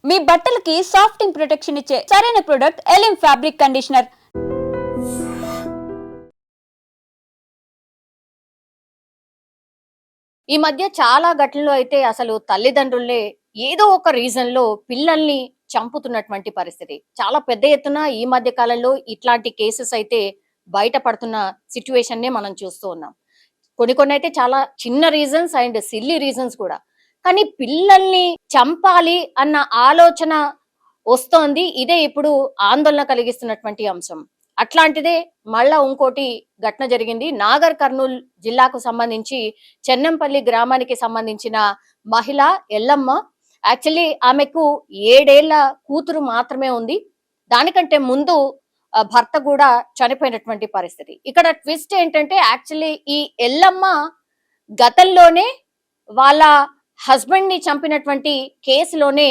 మీ బట్టలకి సాఫ్టింగ్ ప్రొటెక్షన్ ఇచ్చే సరైన ప్రొడక్ట్ ఎలిమ్ ఫ్యాబ్రిక్ కండిషనర్. ఈ మధ్య చాలా ఘటనలు అయితే అసలు తల్లిదండ్రులే ఏదో ఒక రీజన్ లో పిల్లల్ని చంపుతున్నటువంటి పరిస్థితి చాలా పెద్ద ఎత్తున ఈ మధ్య కాలంలో ఇట్లాంటి కేసెస్ అయితే బయటపడుతున్న సిచ్యువేషన్ నే మనం చూస్తూ ఉన్నాం. కొన్ని అయితే చాలా చిన్న రీజన్స్ అండ్ సిల్లీ రీజన్స్ కూడా. కానీ పిల్లల్ని చంపాలి అన్న ఆలోచన వస్తోంది. ఇదే ఇప్పుడు ఆందోళన కలిగిస్తున్నటువంటి అంశం. అట్లాంటిదే మళ్ళా ఇంకోటి ఘటన జరిగింది. నాగర్ కర్నూల్ జిల్లాకు సంబంధించి చెన్నంపల్లి గ్రామానికి సంబంధించిన మహిళ ఎల్లమ్మ. యాక్చువల్లీ ఆమెకు 7 ఏళ్ల కూతురు మాత్రమే ఉంది. దానికంటే ముందు భర్త కూడా చనిపోయినటువంటి పరిస్థితి. ఇక్కడ ట్విస్ట్ ఏంటంటే యాక్చువల్లీ ఈ ఎల్లమ్మ గతంలోనే వాళ్ళ హస్బెండ్ ని చంపినటువంటి కేసులోనే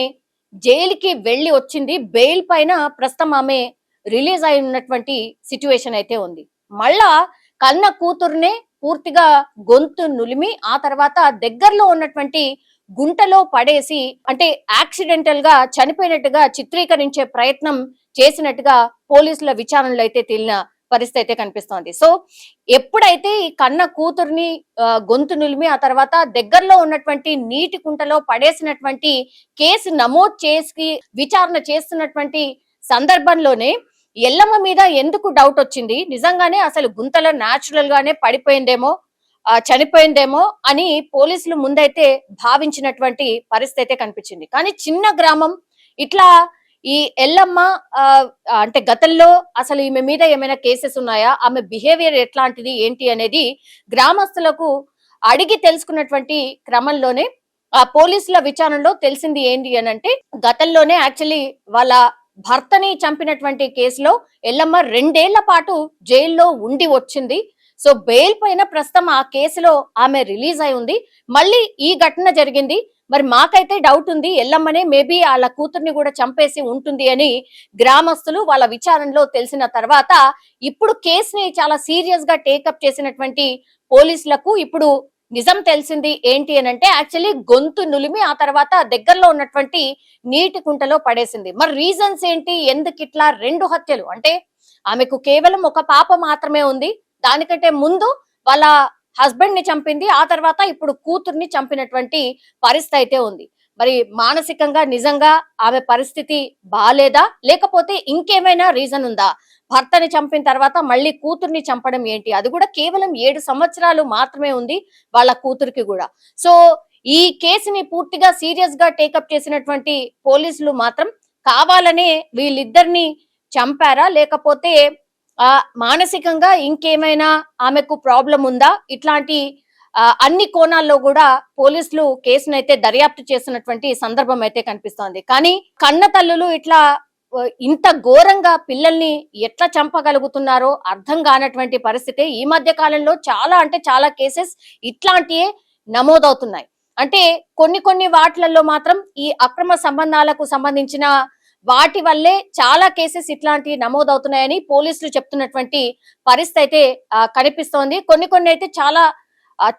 జైలుకి వెళ్లి వచ్చింది. బెయిల్ పైన ప్రస్తుతం ఆమె రిలీజ్ అయి ఉన్నటువంటి సిచ్యువేషన్ అయితే ఉంది. మళ్ళా కన్న కూతుర్నే పూర్తిగా గొంతు నులిమి ఆ తర్వాత దగ్గరలో ఉన్నటువంటి గుంటలో పడేసి అంటే యాక్సిడెంటల్ గా చనిపోయినట్టుగా చిత్రీకరించే ప్రయత్నం చేసినట్టుగా పోలీసుల విచారణలో అయితే తేలిన పరిస్థితి అయితే కనిపిస్తోంది. సో ఎప్పుడైతే ఈ కన్న కూతుర్ని గొంతు నులిమి ఆ తర్వాత దగ్గరలో ఉన్నటువంటి నీటి కుంటలో పడేసినటువంటి కేసు నమోదు చేసి విచారణ చేస్తున్నటువంటి సందర్భంలోనే ఎల్లమ్మ మీద ఎందుకు డౌట్ వచ్చింది, నిజంగానే అసలు గుంతలో న్యాచురల్ గానే పడిపోయిందేమో చనిపోయిందేమో అని పోలీసులు ముందైతే భావించినటువంటి పరిస్థితి అయితే కనిపించింది. కానీ చిన్న గ్రామం ఇట్లా ఈ ఎల్లమ్మ అంటే గతంలో అసలు ఈమె మీద ఏమైనా కేసెస్ ఉన్నాయా, ఆమె బిహేవియర్ ఎట్లాంటిది ఏంటి అనేది గ్రామస్తులకు అడిగి తెలుసుకున్నటువంటి క్రమంలోనే ఆ పోలీసుల విచారణలో తెలిసింది ఏంటి అని అంటే గతంలోనే యాక్చువల్లీ వాళ్ళ భర్తని చంపినటువంటి కేసులో ఎల్లమ్మ 2 ఏళ్ల పాటు జైల్లో ఉండి వచ్చింది. సో బెయిల్ పైన ప్రస్తుతం ఆ కేసులో ఆమె రిలీజ్ అయి ఉంది. మళ్ళీ ఈ ఘటన జరిగింది. మరి మాకైతే డౌట్ ఉంది ఎల్లమ్మనే మేబీ వాళ్ళ కూతుర్ని కూడా చంపేసి ఉంటుంది అని గ్రామస్తులు వాళ్ళ విచారణలో తెలిసిన తర్వాత ఇప్పుడు కేసుని చాలా సీరియస్ గా టేకప్ చేసినటువంటి పోలీసులకు ఇప్పుడు నిజం తెలిసింది ఏంటి అని అంటే యాక్చువల్లీ గొంతు నులిమి ఆ తర్వాత దగ్గరలో ఉన్నటువంటి నీటి కుంటలో పడేసింది. మరి రీజన్స్ ఏంటి, ఎందుకు ఇట్లా 2 హత్యలు అంటే ఆమెకు కేవలం ఒక పాప మాత్రమే ఉంది. దానికంటే ముందు వాళ్ళ హస్బెండ్ ని చంపింది, ఆ తర్వాత ఇప్పుడు కూతుర్ని చంపినటువంటి పరిస్థితి అయితే ఉంది. మరి మానసికంగా నిజంగా ఆమె పరిస్థితి బాలేదా లేకపోతే ఇంకేమైనా రీజన్ ఉందా, భర్తని చంపిన తర్వాత మళ్ళీ కూతుర్ని చంపడం ఏంటి, అది కూడా కేవలం 7 సంవత్సరాలు మాత్రమే ఉంది వాళ్ళ కూతురికి కూడా. సో ఈ కేసుని పూర్తిగా సీరియస్ గా టేకప్ చేసినటువంటి పోలీసులు మాత్రం కావాలనే వీళ్ళిద్దరిని చంపారా లేకపోతే మానసికంగా ఇంకేమైనా ఆమెకు ప్రాబ్లం ఉందా, ఇట్లాంటి అన్ని కోణాల్లో కూడా పోలీసులు కేసునైతే దర్యాప్తు చేస్తున్నటువంటి సందర్భం అయితే కనిపిస్తోంది. కానీ కన్న తల్లులు ఇట్లా ఇంత ఘోరంగా పిల్లల్ని ఎట్లా చంపగలుగుతున్నారో అర్థం కానటువంటి పరిస్థితి. ఈ మధ్య కాలంలో చాలా అంటే చాలా కేసెస్ ఇట్లాంటివే నమోదవుతున్నాయి. అంటే కొన్ని వాటిలలో మాత్రం ఈ అక్రమ సంబంధాలకు సంబంధించిన వాటి వల్లే చాలా కేసెస్ ఇట్లాంటివి నమోదవుతున్నాయని పోలీసులు చెప్తున్నటువంటి పరిస్థితి అయితే కనిపిస్తోంది. కొన్ని అయితే చాలా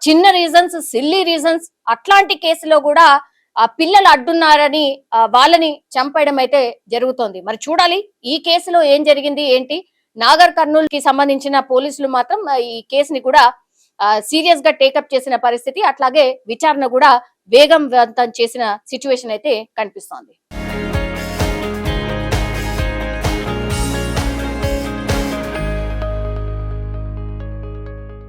చిన్న రీజన్స్, సిల్లీ రీజన్స్ అట్లాంటి కేసులో కూడా పిల్లలు అడ్డున్నారని వాళ్ళని చంపేయడం అయితే జరుగుతోంది. మరి చూడాలి ఈ కేసులో ఏం జరిగింది ఏంటి. నాగర్ కర్నూల్ కి సంబంధించిన పోలీసులు మాత్రం ఈ కేసుని కూడా సీరియస్ గా టేకప్ చేసిన పరిస్థితి, అట్లాగే విచారణ కూడా వేగవంతం చేసిన సిచ్యువేషన్ అయితే కనిపిస్తోంది.